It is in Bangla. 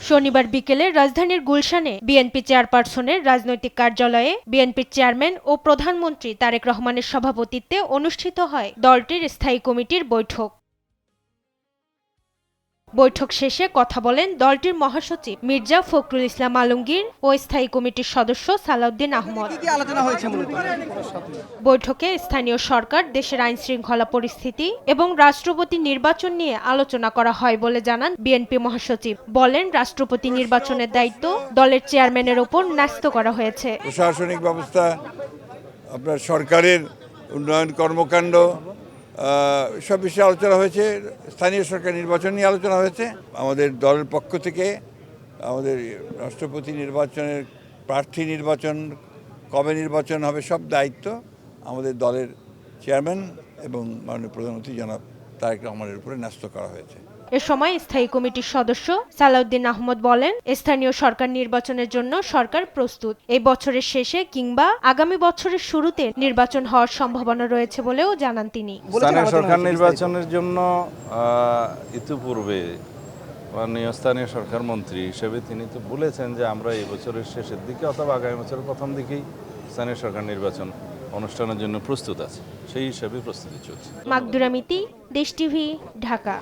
শনিবার বিকেলে রাজধানীর গুলশানে বিএনপি চেয়ারপারসনের রাজনৈতিক কার্যালয়ে বিএনপির চেয়ারম্যান ও প্রধানমন্ত্রী তারেক রহমানের সভাপতিত্বে অনুষ্ঠিত হয় দলটির স্থায়ী কমিটির বৈঠক। বৈঠক শেষে কথা বলেন দলটির মহাসচিব মির্জা ফখরুল ইসলাম আলমগীর ও স্থায়ী কমিটির সদস্য সালাউদ্দিন আহমদ। বৈঠকে স্থানীয় সরকার, দেশের আইনশৃঙ্খলা পরিস্থিতি এবং রাষ্ট্রপতি নির্বাচন নিয়ে আলোচনা করা হয় বলে জানান বিএনপি মহাসচিব। বলেন, রাষ্ট্রপতি নির্বাচনের দায়িত্ব দলের চেয়ারম্যানের ওপর ন্যস্ত করা হয়েছে। প্রশাসনিক ব্যবস্থা, আপনার সরকারের উন্নয়ন কর্মকাণ্ড, সব বিষয়ে আলোচনা হয়েছে। স্থানীয় সরকার নির্বাচন নিয়ে আলোচনা হয়েছে। আমাদের দলের পক্ষ থেকে আমাদের রাষ্ট্রপতি নির্বাচনের প্রার্থী নির্বাচন, কবে নির্বাচন হবে, সব দায়িত্ব আমাদের দলের চেয়ারম্যান এবং মাননীয় প্রধানমন্ত্রী জনাব তারেক রহমানের উপরে ন্যস্ত করা হয়েছে। এ সময় স্থায়ী কমিটির সদস্য সালাউদ্দিন আহমদ বলেন, স্থানীয় সরকার নির্বাচনের জন্য সরকার প্রস্তুত। এই বছরের শেষে কিংবা আগামী বছরের শুরুতে নির্বাচন হওয়ার সম্ভাবনা রয়েছে বলেও জানান তিনি। স্থানীয় সরকার নির্বাচনের জন্য ইতিপূর্বে মাননীয় স্থানীয় সরকার মন্ত্রী হিসেবে তিনি তো বলেছেন যে আমরা এই বছরের শেষের দিকে অথবা আগামী বছরের প্রথম দিকেই স্থানীয় সরকার নির্বাচন অনুষ্ঠানের জন্য প্রস্তুত আছে। সেই হিসেবে প্রস্তুতি চলছে। মাকদুরা মিতি, দেশ টিভি, ঢাকা।